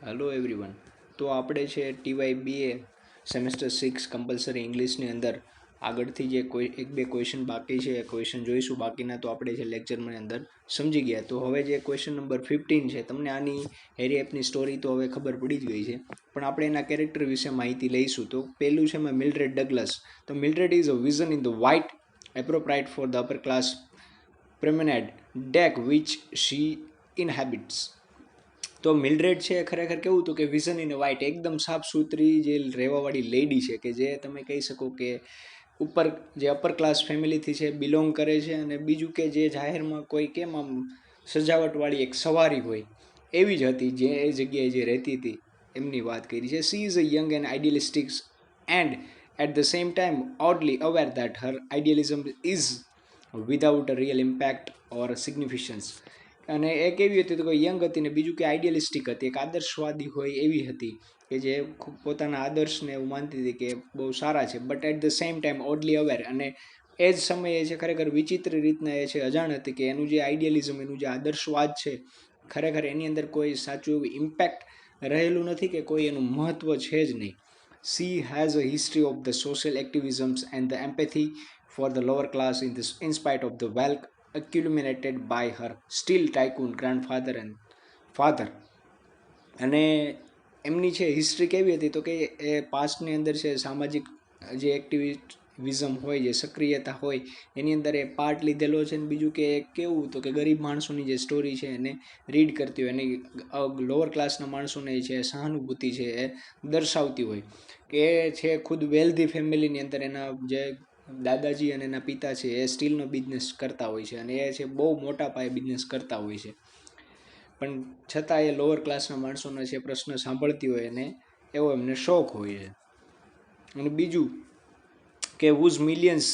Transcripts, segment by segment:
Hello everyone. તો આપણે છે ટીવાય બીએ સેમેસ્ટર 6 કમ્પલસરી ઇંગ્લિશની અંદર આગળથી જે કોઈ એક બે ક્વેશ્ચન બાકી છે એ ક્વેશ્ચન જોઈશું. બાકીના તો આપણે છે લેક્ચરની અંદર સમજી ગયા. તો હવે જે ક્વેશ્ચન નંબર 15 છે, તમને આની હેરી એપની સ્ટોરી તો હવે ખબર પડી જ ગઈ છે, પણ આપણે એના કેરેક્ટર વિશે માહિતી લઈશું. તો પહેલું છે એમાં મિલ્ડ્રેડ ડગલસ. તો Mildred is a vision in the white appropriate for the upper class promenade deck which she inhabits. તો મિલ્ડ્રેડ છે ખરેખર કેવું હતું કે વિઝન ઇન વ્હાઇટ, એકદમ સાફ સુથરી જે રહેવાવાળી લેડી છે, કે જે તમે કહી શકો કે ઉપર જે અપર ક્લાસ ફેમિલીથી છે બિલોંગ કરે છે, અને બીજું કે જે જાહેરમાં કોઈ કેમ આમ સજાવટવાળી એક સવારી હોય એવી જ હતી, જે એ જગ્યાએ જે રહેતી હતી એમની વાત કરી છે. She is a young and idealistic and at the same time oddly aware that her idealism is without a real impact or significance. અને એ કેવી હતી તો કે યંગ હતી, ને બીજું કે આઈડિયલિસ્ટિક હતી, એક આદર્શવાદી હોય એવી હતી, કે જે પોતાના આદર્શને એવું માનતી હતી કે બહુ સારા છે, but at the same time oddly aware, અને એ જ સમયે છે ખરેખર વિચિત્ર રીતના એ છે અજાણ હતી કે એનું જે આઈડિયલિઝમ, એનું જે આદર્શવાદ છે, ખરેખર એની અંદર કોઈ સાચું એવું ઇમ્પેક્ટ રહેલું નથી, કે કોઈ એનું મહત્ત્વ છે જ નહીં. She has a history of the social activisms and the empathy for the lower class in spite of the wealth accumulated by her still tycoon grandfather and father. અને એમની છે હિસ્ટ્રી કેવી હતી તો કે એ પાસ્ટની અંદર છે સામાજિક જે એક્ટિવિઝમ હોય, જે સક્રિયતા હોય એની અંદર એ પાર્ટ લીધેલો છે. અને બીજું કે કેવું તો કે ગરીબ માણસોની જે સ્ટોરી છે એને રીડ કરતી હોય, એની લોઅર ક્લાસના માણસોને છે સહાનુભૂતિ છે એ દર્શાવતી હોય, કે છે ખુદ વેલ્ધી ફેમિલીની અંદર એના જે દાદાજી અને એના પિતા છે એ સ્ટીલનો બિઝનેસ કરતા હોય છે, અને એ છે બહુ મોટા પાયે બિઝનેસ કરતા હોય છે, પણ છતાં એ લોઅર ક્લાસના માણસોનો છે પ્રશ્ન સાંભળતી હોય, અને એવો એમને શોખ હોય છે. અને બીજું કે whose millions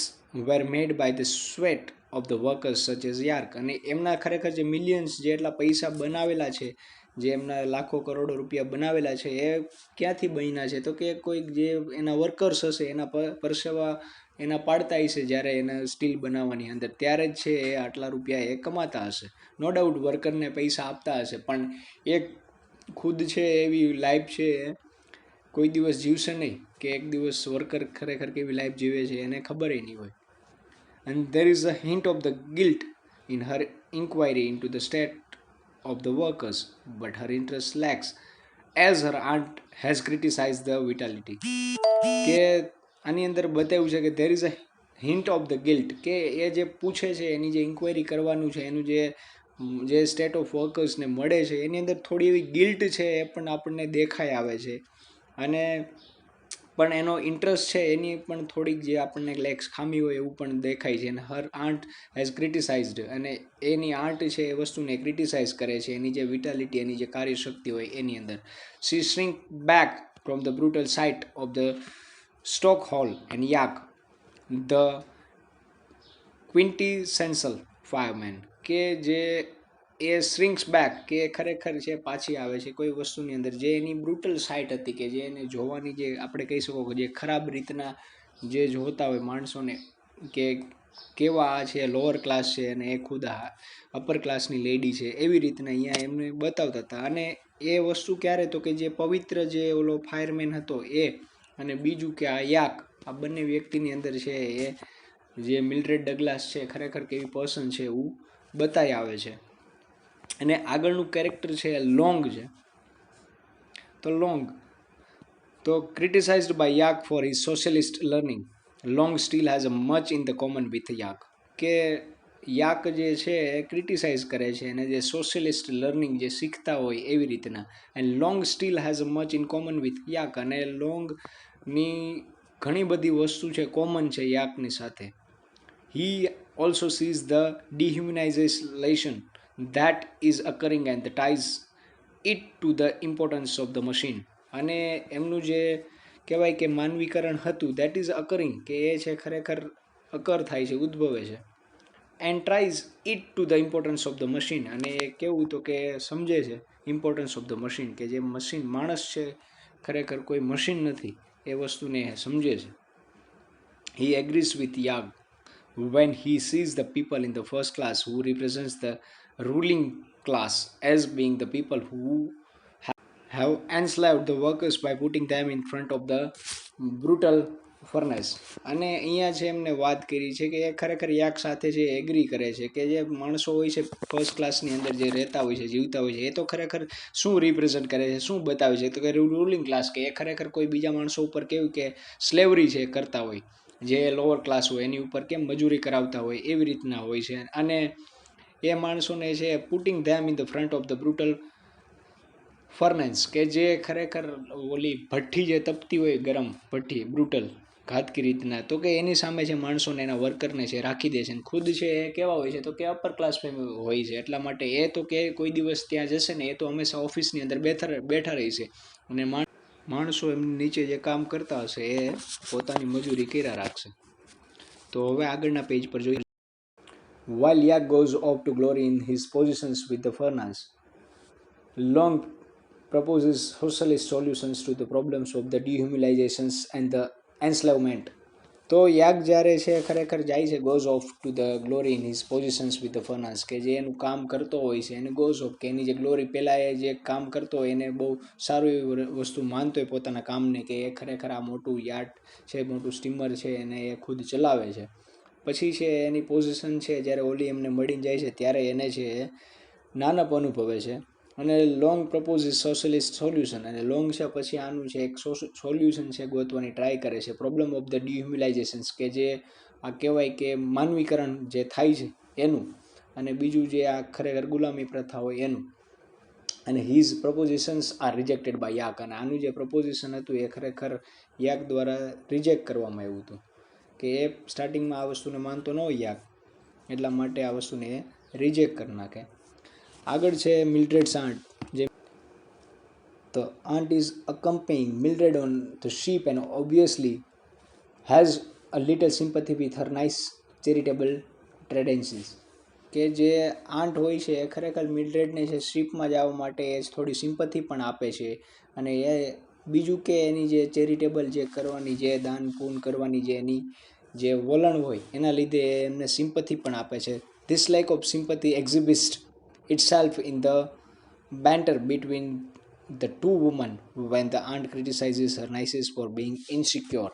were made by the sweat of the workers such as યાર્ક. અને એમના ખરેખર જે મિલિયન્સ જે એટલા પૈસા બનાવેલા છે, જે એમના લાખો કરોડો રૂપિયા બનાવેલા છે, એ ક્યાંથી બન્યા છે તો કે કોઈક જે એના વર્કર્સ હશે, એના પરસેવા એના પાડતા હશે જ્યારે એને સ્ટીલ બનાવવાની અંદર, ત્યારે જ છે એ આટલા રૂપિયા એ કમાતા હશે. નો ડાઉટ વર્કરને પૈસા આપતા હશે, પણ એક ખુદ છે એવી લાઈફ છે કોઈ દિવસ જીવશે નહીં, કે એક દિવસ વર્કર ખરેખર કેવી લાઈફ જીવે છે એને ખબર નહીં હોય. and there is a hint of the guilt in her inquiry into the state of the workers, but her interest lacks as her aunt has criticized the vitality. કે આની અંદર બતાવ્યું છે કે there is a hint of the guilt, કે એ જે પૂછે છે, એની જે ઇન્ક્વાયરી કરવાનું છે, એનું જે સ્ટેટ ઓફ વર્કર્સને મળે છે, એની અંદર થોડી એવી ગિલ્ટ છે એ પણ આપણને દેખાઈ આવે છે. અને પણ એનો ઇન્ટરેસ્ટ છે એની પણ થોડીક જે આપણને લેક્સ ખામી હોય એવું પણ દેખાય છે. અને હર આંટ હેઝ ક્રિટિસાઇઝડ, અને એની આંટ છે એ વસ્તુને ક્રિટિસાઇઝ કરે છે, એની જે વિટાલિટી, એની જે કાર્યશક્તિ હોય એની અંદર. She shrink back from the brutal sight of the stokehole and Yank, the quintessential fireman. કે જે એ શ્રિંક્સ બેક, કે ખરેખર છે પાછી આવે છે કોઈ વસ્તુની અંદર જે એની બ્રુટલ સાઇટ હતી, કે જે એને જોવાની જે આપણે કહી શકો કે જે ખરાબ રીતના જે જોતા હોય માણસોને, કે કેવા આ છે લોઅર ક્લાસ છે અને એ ખુદ અપર ક્લાસની લેડી છે, એવી રીતના અહીંયા એમને બતાવતા હતા. અને એ વસ્તુ ક્યારે તો કે જે પવિત્ર જે ઓલો ફાયરમેન હતો એ, અને બીજું કે આ યાક, આ બંને વ્યક્તિની અંદર છે એ જે મિલ્ડ્રેડ ડગલાસ છે ખરેખર કેવી પર્સન છે એવું બતાવી આવે છે. અને આગળનું કેરેક્ટર છે લોંગ છે. તો લોંગ તો criticised by Yank for his socialist learning, Long still has a much in the common with Yank. કે યાક જે છે એ ક્રિટિસાઇઝ કરે છે, અને જે સોશિયલિસ્ટ લર્નિંગ જે શીખતા હોય એવી રીતના. And long still has a much in common with yak, અને લોંગની ઘણી બધી વસ્તુ છે કોમન છે યાકની સાથે. He also sees the dehumanization that is occurring and ties it to the importance of the machine. અને એમનું જે કહેવાય કે માનવીકરણ હતું, દેટ ઇઝ અકરિંગ, કે એ છે ખરેખર અકર થાય છે, ઉદ્ભવે છે. And tries it to the importance of the machine, અને એ કેવું તો કે સમજે છે ઇમ્પોર્ટન્સ ઓફ ધ મશીન, કે જે મશીન માણસ છે ખરેખર કોઈ મશીન નથી, એ વસ્તુને સમજે છે. He agrees with Yag when he sees the people in the first class who represents the ruling class as being the people who have enslaved the workers by putting them in front of the brutal furnace. અને અહીંયા છે એમને વાત કરી છે કે એ ખરેખર yak સાથે જે એગ્રી કરે છે કે જે માણસો હોય છે ફર્સ્ટ ક્લાસની અંદર જે રહેતા હોય છે જીવતા હોય છે એ તો ખરેખર શું રિપ્રેઝન્ટ કરે છે શું બતાવે છે તો કે રૂલિંગ ક્લાસ કે એ ખરેખર કોઈ બીજા માણસો ઉપર કેવું કે સ્લેવરી છે કરતા હોય જે લોઅર ક્લાસ હોય એની ઉપર કેમ મજૂરી કરાવતા હોય એવી રીતના હોય છે. અને એ માણસોને છે putting them in the front of the brutal furnace કે જે ખરેખર ઓલી ભઠ્ઠી જે તપતી હોય ગરમ ભઠ્ઠી બ્રુટલ ઘાતકી રીતના તો કે એની સામે છે માણસોને એના વર્કરને છે રાખી દે છે અને ખુદ છે એ કેવા હોય છે તો કે અપર ક્લાસ ફેમિલી હોય છે એટલા માટે એ તો કે કોઈ દિવસ ત્યાં જશે ને એ તો હંમેશા ઓફિસની અંદર બેઠા રહી છે અને માણસો એમની નીચે જે કામ કરતા હશે એ પોતાની મજૂરી કર્યા રાખશે. તો હવે આગળના પેજ પર જોઈએ. While Yak goes off to glory in his positions with the furnace, Long proposes socialist solutions to the problems of the dehumanizations and the enslavement. તો યાગ જ્યારે છે ખરેખર જાય છે goes off to the glory in his positions with the furnace કે જે એનું કામ કરતો હોય છે એને ગોઝ ઓફ કે એની જે ગ્લોરી પહેલાં એ જે કામ કરતો હોય એને બહુ સારું એવી વસ્તુ માનતો હોય પોતાના કામને કે એ ખરેખર આ મોટું યાટ છે મોટું સ્ટીમર છે એને એ ખુદ ચલાવે છે. પછી છે એની પોઝિશન છે જ્યારે ઓલી એમને મળીને જાય છે ત્યારે એને છે નાનપ અનુભવે છે અને લોંગ પ્રપોઝિસ સોશિયલિસ્ટ સોલ્યુશન અને લોંગ છે પછી આનું છે એક સોલ્યુશન છે ગોતવાની ટ્રાય કરે છે પ્રોબ્લેમ ઓફ ધ ડિહ્યુમલાઇઝેશન્સ કે જે આ કહેવાય કે માનવીકરણ જે થાય છે એનું અને બીજું જે આ ખરેખર ગુલામી પ્રથા હોય એનું. અને his propositions are rejected by Yank અને આનું જે પ્રપોઝિશન હતું એ ખરેખર યાક દ્વારા રિજેક્ટ કરવામાં આવ્યું હતું કે એ સ્ટાર્ટિંગમાં આ વસ્તુને માનતો ન હોય યાક એટલા માટે આ વસ્તુને એ રિજેક્ટ કરી નાખે. આગળ છે મિલ્ડ્રેડ્સ આન્ટ. જે The aunt is accompanying Mildred on the ship and obviously has a little sympathy with her nice charitable tendencies. કે જે આંટ હોય છે એ ખરેખર મિલ્ડ્રેડને છે શિપમાં જવા માટે એ થોડી સિમ્પથી પણ આપે છે અને એ બીજું કે એની જે ચેરિટેબલ જે કરવાની જે દાન પૂન કરવાની જે એની જે વલણ હોય એના લીધે એમને સિમ્પથી પણ આપે છે. This lack of sympathy exhibits itself in the banter between the two women when the aunt criticizes her nieces for being insecure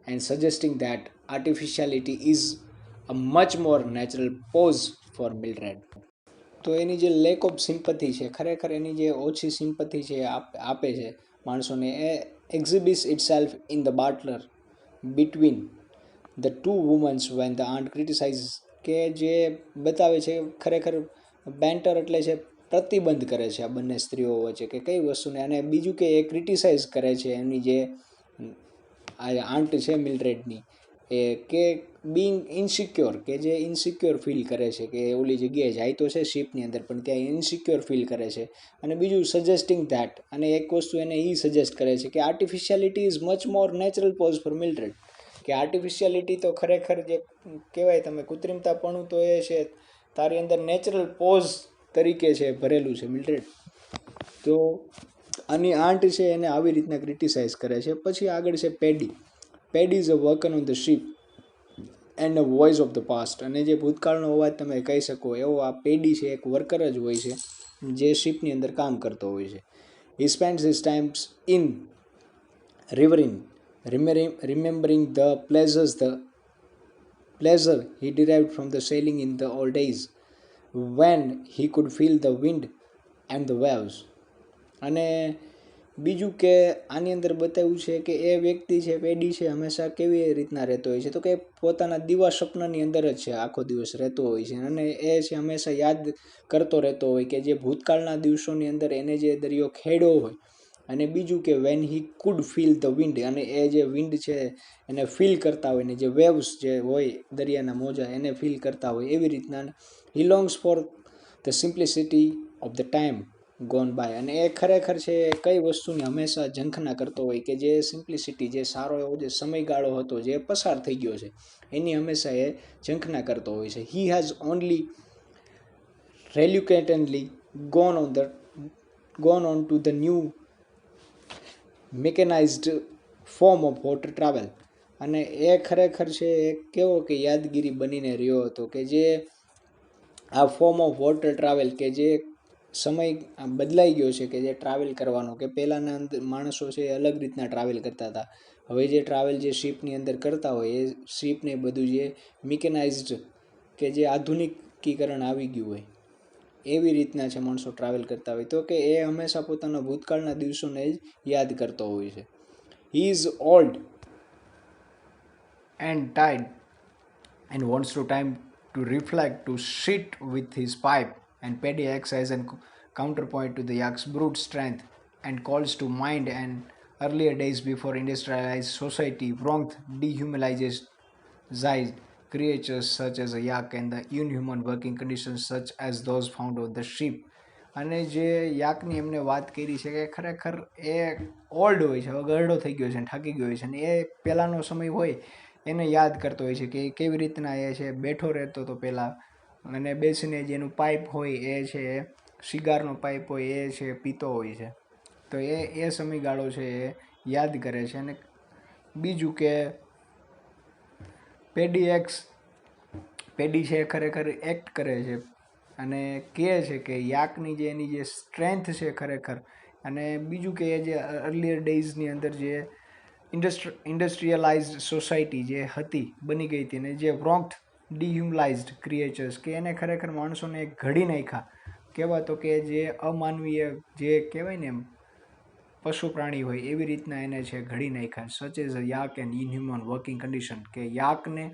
and suggesting that artificiality is a much more natural pose for Mildred. તો એની જે lack of sympathy છે ખરેખર એની જે ઓછી sympathy છે આપે છે માણસોને એ exhibits itself in the battle between the two women's when the aunt criticise કે જે બતાવે છે ખરેખર બેન્ટર એટલે છે પ્રતિબંધ કરે છે આ બંને સ્ત્રીઓ વચ્ચે કે કઈ વસ્તુને અને બીજું કે એ ક્રિટિસાઇઝ કરે છે એમની જે આંટ છે મિલ્ડ્રેડની એ કે બિંગ ઇનસિક્યોર કે જે ઇનસિક્યોર ફીલ કરે છે કે ઓલી જગ્યાએ જાય તો છે શિપની અંદર પણ ત્યાં ઇનસિક્યોર ફીલ કરે છે. અને બીજું સજેસ્ટિંગ ધેટ અને એક વસ્તુ એને એ સજેસ્ટ કરે છે કે artificiality is much more natural pose for Mildred કે આર્ટિફિશિયાલિટી તો ખરેખર જે કહેવાય તમે કૃત્રિમતાપણું તો એ છે તારી અંદર નેચરલ પોઝ તરીકે છે ભરેલું છે મિલ્ડ્રેડ. તો આની આંટ છે એને આવી રીતના ક્રિટિસાઇઝ કરે છે. પછી આગળ છે Paddy. Paddy is a worker on the ship and a voice of the past અને જે ભૂતકાળનો અવાજ તમે કહી શકો એવો આ પેડી છે એક વર્કર જ હોય છે જે શિપની અંદર કામ કરતો હોય છે. He spends his times in revering remembering the pleasure he derived from the sailing in the old days when he could feel the wind and the waves. અને બીજું કે આની અંદર બતાવ્યું છે કે એ વ્યક્તિ છે પેડી છે હંમેશા કેવી રીતના રહેતો હોય છે તો કે પોતાના દીવા સ્વપ્નની અંદર જ છે આખો દિવસ રહેતો હોય છે અને એ છે હંમેશા યાદ કરતો રહેતો હોય કે જે ભૂતકાળના દિવસોની અંદર એને જે દરિયો ખેડ્યો હોય અને બીજું કે when he could feel the wind અને એ જે વિન્ડ છે એને ફીલ કરતા હોય ને જે વેવ્સ જે હોય દરિયાના મોજા એને ફીલ કરતા હોય એવી રીતના he longs for the simplicity of the time gone by અને એ ખરેખર છે કઈ વસ્તુની હંમેશા ઝંખના કરતો હોય કે જે સિમ્પ્લિસિટી જે સારો એવો જે સમયગાળો હતો જે પસાર થઈ ગયો છે એની હંમેશા એ ઝંખના કરતો હોય છે. He has only reluctantly gone on to the new mechanized form of water travel અને એ ખરેખર છે એ કેવો કે યાદગીરી બનીને રહ્યો હતો કે જે આ ફોર્મ ઓફ વોટર ટ્રાવેલ કે જે સમય બદલાઈ ગયો છે કે જે ટ્રાવેલ કરવાનો, કે પહેલાંના અંદર માણસો છે એ અલગ રીતના ટ્રાવેલ કરતા હતા. હવે જે ટ્રાવેલ જે શિપની અંદર કરતા હોય એ શિપને બધું જે મિકેનાઇઝ્ડ કે જે આધુનિકીકરણ આવી ગયું હોય એવી રીતના છે માણસો ટ્રાવેલ કરતા હોય. તો કે એ હંમેશા પોતાના ભૂતકાળના દિવસોને જ યાદ કરતો હોય છે. He is old and tired and wants to time to reflect, to sit with his pipe, and Paddy acts as a counterpoint to the yak's brute strength and calls to mind and earlier days before industrialized society wronged dehumanized creatures such as a yak and the inhuman working conditions such as those found on the ship. અને જે યાકની એમને વાત કરી છે કે ખરેખર એ old હોય છે, હવે ગરડો થઈ ગયો છે, થાકી ગયો છે, અને એ પહેલાંનો સમય હોય એને યાદ કરતો હોય છે કે કેવી રીતના એ છે બેઠો રહેતો હતો પહેલાં, અને બેસીને જે એનું પાઇપ હોય એ છે સિગારનો પાઇપ હોય એ છે પીતો હોય છે. તો એ સમયગાળો છે એ યાદ કરે છે. અને બીજું કે પેડી છે ખરેખર એક્ટ કરે છે અને કહે છે કે યાકની જે એની જે સ્ટ્રેન્થ છે ખરેખર, અને બીજું કે એ જે અર્લિયર ડેઝની અંદર જે ઇન્ડસ્ટ્રીયલાઇઝડ સોસાયટી જે હતી બની ગઈ હતી, ને જે વ્રોંગ્ડ ડિહ્યુમલાઇઝડ ક્રિએચર્સ કે એને ખરેખર માણસોને ઘડી નાખ્યા, કહેવા તો કે જે અમાનવીય જે કહેવાય ને એમ પશુ પ્રાણી હોય એવી રીતના એને છે ઘડી નાખ્યા. Such as a Yank and inhuman working condition, કે યાકને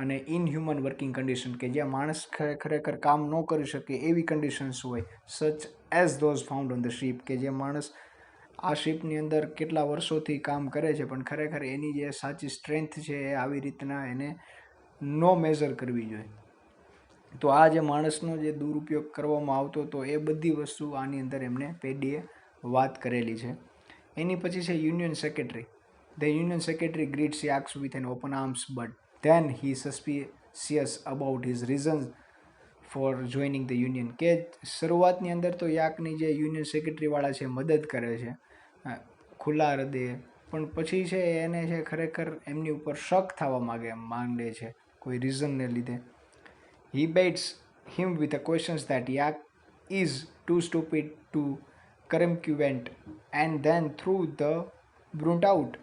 અને ઇનહ્યુમન વર્કિંગ કન્ડિશન કે જ્યાં માણસ ખરેખર કામ ન કરી શકે એવી કન્ડિશન્સ હોય. Such as those found on the ship, કે જે માણસ આ શિપની અંદર કેટલા વર્ષોથી કામ કરે છે પણ ખરેખર એની જે સાચી સ્ટ્રેન્થ છે એ આવી રીતના એને નો મેઝર કરવી જોઈએ. તો આ જે માણસનો જે દુરુપયોગ કરવામાં આવતો હતો એ બધી વસ્તુ આની અંદર એમને પેડીએ વાત કરેલી છે. એની પછી છે union secretary. The union secretary greets Yanks with an open arms but then he suspicious about his reasons for joining the union, કે શરૂઆતની અંદર તો યાકની જે યુનિયન સેક્રેટરીવાળા છે મદદ કરે છે ખુલ્લા હૃદયે, પણ પછી છે એને છે ખરેખર એમની ઉપર શક થવા માંડે છે કોઈ રીઝનને લીધે. He baits him with the questions that Yak is too stupid to circumvent, and then threw the brunt out,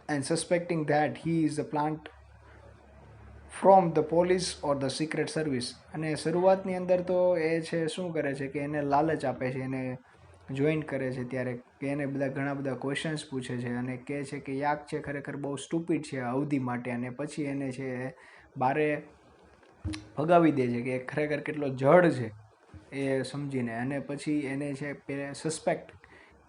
and suspecting that he is a plant from the police or the secret service. અને શરૂઆતની અંદર તો એ છે શું કરે છે કે એને લાલચ આપે છે, એને જોઈન કરે છે ત્યારે કે એને ઘણા બધા ક્વેશ્ચન્સ પૂછે છે અને કહે છે કે યાક છે ખરેખર બહુ સ્ટુપિડ છે અવધિ માટે, અને પછી એને છે બારે ભગાવી દે છે કે ખરેખર કેટલો જડ છે એ સમજીને, અને પછી એને છે સસ્પેક્ટ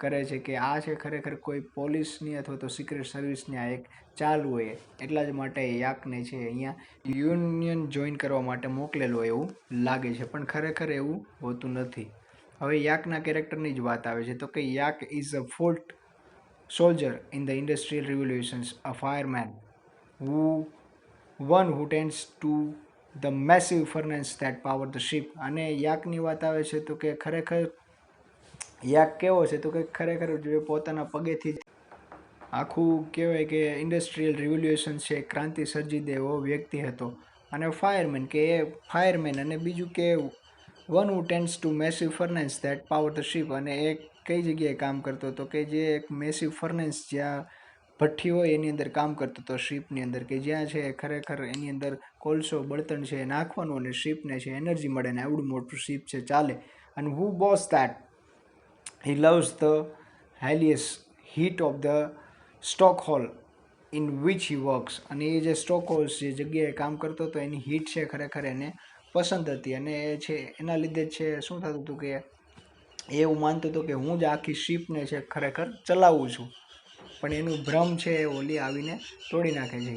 કરે છે કે આ છે ખરેખર કોઈ પોલીસની અથવા તો સિક્રેટ સર્વિસની આ એક ચાલ હોય, એટલા જ માટે યાકને છે અહીંયા યુનિયન જોઈન કરવા માટે મોકલેલો એવું લાગે છે, પણ ખરેખર એવું હોતું નથી. હવે યાકના કેરેક્ટરની જ વાત આવે છે તો કે yak is a foot soldier in the industrial revolutions, a fireman, one who tends to the massive furnace that power the ship. અને યાકની વાત આવે છે તો કે ખરેખર યાક કેવો છે તો કે ખરેખર જો પોતાના પગેથી આખું કહેવાય કે ઇન્ડસ્ટ્રીયલ રિવોલ્યુશન છે ક્રાંતિ સર્જી દે એવો વ્યક્તિ હતો. અને ફાયરમેન કે એ ફાયરમેન, અને બીજું કે one who tends to massive furnace that power the ship, અને એ કઈ જગ્યાએ કામ કરતો હતો કે જે એક મેસિવ ફર્નેસ જ્યાં ભઠ્ઠી હોય એની અંદર કામ કરતો હતો શિપની અંદર, કે જ્યાં છે ખરેખર એની અંદર કોલસો બળતણ છે નાખવાનું અને શિપને છે એનર્જી મળે ને આવડું મોટું શિપ છે ચાલે. અને who boasts that he loves the hellish heat of the stokehole in which he works, અને એ જે સ્ટોક હોલ્સ જે જગ્યાએ કામ કરતો હતો એની હીટ છે ખરેખર એને પસંદ હતી, અને એ છે એના લીધે છે શું થતું હતું કે એવું માનતો હતો કે હું જ આખી શિપને છે ખરેખર ચલાવું છું, પણ એનું ભ્રમ છે એ ઓલી આવીને તોડી નાખે છે.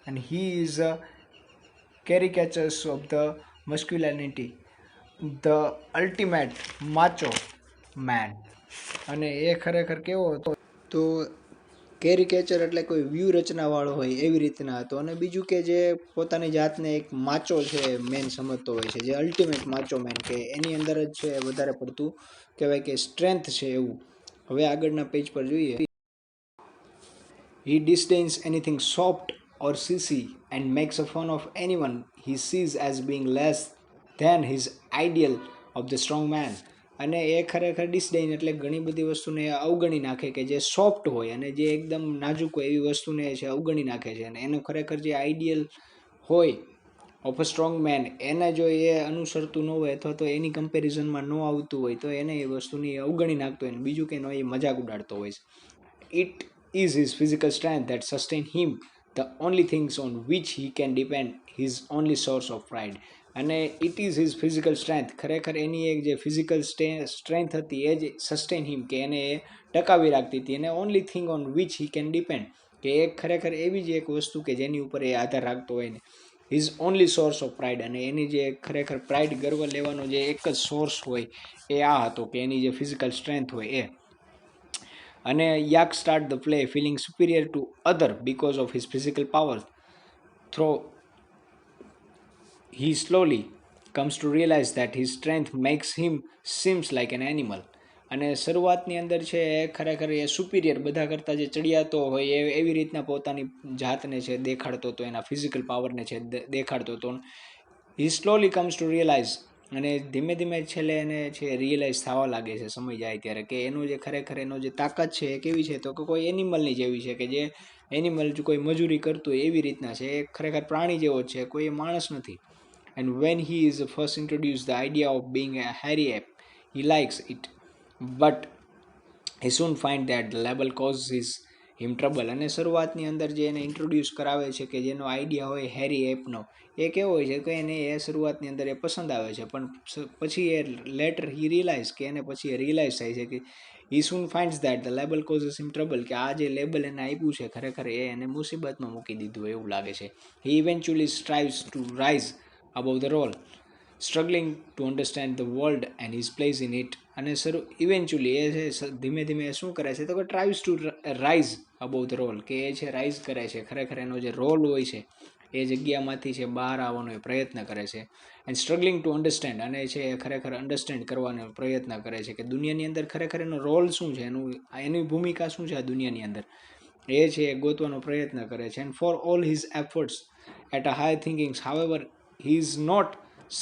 અને he is a caricatures of the masculinity, the ultimate macho man. અને એ ખરેખર કેવો હતો તો કેરિકેચર એટલે કોઈ વ્યૂહરચનાવાળો હોય એવી રીતના હતો. અને બીજું કે જે પોતાની જાતને એક માચો છે મેન સમજતો હોય છે, જે અલ્ટિમેટ માચો મેન, કે એની અંદર જ છે વધારે પડતું કહેવાય કે સ્ટ્રેન્થ છે એવું. હવે આગળના પેજ પર જોઈએ. He disdains anything soft or sissy and makes a fun of anyone he sees as being less than his ideal of the strong man. અને એ ખરેખર ડિસડેન એટલે ઘણી બધી વસ્તુને અવગણી નાખે કે જે સોફ્ટ હોય અને જે એકદમ નાજુક હોય એવી વસ્તુને છે અવગણી નાખે છે. અને એનો ખરેખર જે આઈડિયલ હોય ઓફ અ સ્ટ્રોંગ મેન એને જો એ અનુસરતું ન હોય અથવા તો એની કમ્પેરિઝનમાં ન આવતું હોય તો એને એ વસ્તુની અવગણી નાખતો હોય. બીજું કે એ મજાક ઉડાડતો હોય છે. It is his physical strength that sustain him, the only things on which he can depend, his only source of pride. અને it is his physical strength, ખરેખર એની એક જે ફિઝિકલ સ્ટ્રેન્થ હતી એ જ સસ્ટેન હિમ કે એને એ ટકાવી રાખતી હતી. અને only thing on which he can depend કે એ ખરેખર એવી જ એક વસ્તુ કે જેની ઉપર એ આધાર રાખતો હોય ને his only source of pride. અને એની જે ખરેખર પ્રાઇડ ગર્વ લેવાનો જે એક જ સોર્સ હોય એ આ હતો કે એની જે ફિઝિકલ સ્ટ્રેન્થ હોય એ. અને યાક start the play feeling superior to other because of his physical power through he slowly comes to realize that his strength makes him seems like an animal. અને શરૂઆતની અંદર છે એ ખરેખર એ સુપિરિયર બધા કરતાં જે ચડિયાતો હોય એ એવી રીતના પોતાની જાતને છે દેખાડતો હતો, એના ફિઝિકલ પાવરને છે દેખાડતો હતો. હી સ્લોલી કમ્સ ટુ રિયલાઇઝ અને ધીમે ધીમે છેલ્લે એને છે રિયલાઇઝ થવા લાગે છે સમય જાય ત્યારે કે એનું જે ખરેખર એનો જે તાકાત છે એ કેવી છે તો કે કોઈ એનિમલની જેવી છે કે જે એનિમલ કોઈ મજૂરી કરતું હોય એવી રીતના છે. એ ખરેખર પ્રાણી જેવો જ છે, કોઈ માણસ નથી. And when he is first introduced the idea of being a hairy ape, he likes it, but he soon find that the label causes him trouble. અને શરૂઆતની અંદર જે એને ઇન્ટ્રોડ્યુસ કરાવે છે કે જેનો આઈડિયા હોય હેરી એપનો એ કેવો હોય છે કે એને એ શરૂઆતની અંદર એ પસંદ આવે છે, પણ પછી એ લેટર હી રિયલાઇઝ કે એને પછી એ રિયલાઇઝ થાય છે કે he soon finds that the label causes him trouble કે આ જે લેબલ એને આપ્યું છે ખરેખર એ એને મુસીબતમાં મૂકી દીધું એવું લાગે છે. He eventually strives to rise above the role, struggling to understand the world and his place in it. અને ઇવેન્ચ્યુઅલી એ છે ધીમે ધીમે શું કરે છે તો કે strives to rise above the role કે એ છે રાઇઝ કરે છે, ખરેખર એનો જે રોલ હોય છે એ જગ્યામાંથી છે બહાર આવવાનો એ પ્રયત્ન કરે છે. એન્ડ સ્ટ્રગલિંગ ટુ અન્ડરસ્ટેન્ડ અને છે એ ખરેખર અન્ડરસ્ટેન્ડ કરવાનો પ્રયત્ન કરે છે કે દુનિયાની અંદર ખરેખર એનો રોલ શું છે, એની ભૂમિકા શું છે આ દુનિયાની અંદર એ છે એ ગોતવાનો પ્રયત્ન કરે છે. And for all his efforts at a high thinkings however he is not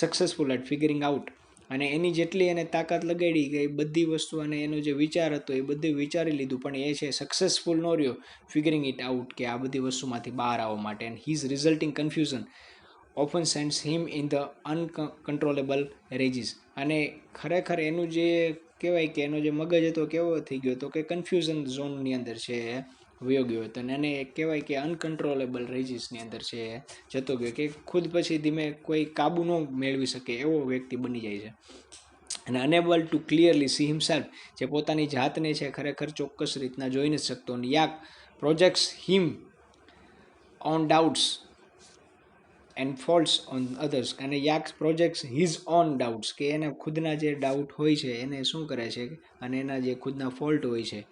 successful at figuring out. અને એની જેટલી એને તાકાત લગાડી કે એ બધી વસ્તુ અને એનો જે વિચાર હતો એ બધું વિચારી લીધું પણ એ છે સક્સેસફુલ ન રહ્યો ફિગરિંગ ઇટ આઉટ કે આ બધી વસ્તુમાંથી બહાર આવવા માટે. And his resulting confusion often sends him in the uncontrollable rages. અને ખરેખર એનું જે કહેવાય કે એનો જે મગજ હતો કેવો થઈ ગયો હતો કે કન્ફ્યુઝન ઝોનની અંદર છે એ વયો ગયો હતો અને એને કહેવાય કે અનકન્ટ્રોલેબલ રેજીસની અંદર છે એ જતો ગયો કે ખુદ પછી ધીમે કોઈ કાબુ ન મેળવી શકે એવો વ્યક્તિ બની જાય છે. અને enable two clearly C himself જે પોતાની જાતને છે ખરેખર ચોક્કસ રીતના જોઈ નથી શકતો. અને Yank projects him own doubts and faults on others. અને Yank projects his own doubts કે એને ખુદના જે ડાઉટ હોય છે એને શું કરે છે અને એના જે ખુદના ફોલ્ટ હોય છે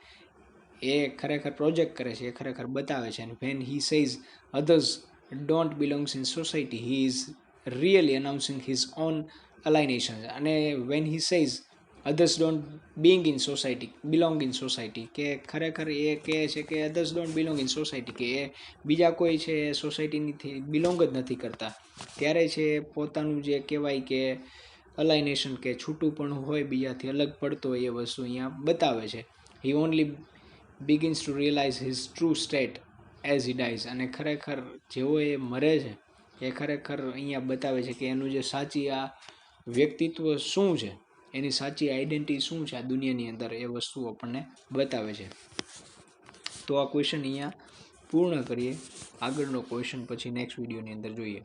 એ ખરેખર પ્રોજેક્ટ કરે છે, એ ખરેખર બતાવે છે. અને when he says others don't belongs in society he is really announcing his own alienation. અને when he says others don't belong in society કે ખરેખર એ કહે છે કે others don't belong in society કે એ બીજા કોઈ છે એ સોસાયટીથી બિલોંગ જ નથી કરતા, ત્યારે છે પોતાનું જે કહેવાય કે અલાઇનેશન કે છૂટું પણ હોય બીજાથી અલગ પડતો હોય એ વસ્તુ અહીંયા બતાવે છે. He only begins to realise his true state as he dies. અને ખરેખર જેવો એ મરે છે એ ખરેખર અહીંયા બતાવે છે કે એનું જે સાચી આ વ્યક્તિત્વ શું છે, એની સાચી આઈડેન્ટિટી શું છે આ દુનિયાની અંદર એ વસ્તુ આપણને બતાવે છે. તો આ ક્વેશ્ચન અહીંયા પૂર્ણ કરીએ. આગળનો ક્વેશ્ચન પછી નેક્સ્ટ વિડીયોની અંદર જોઈએ.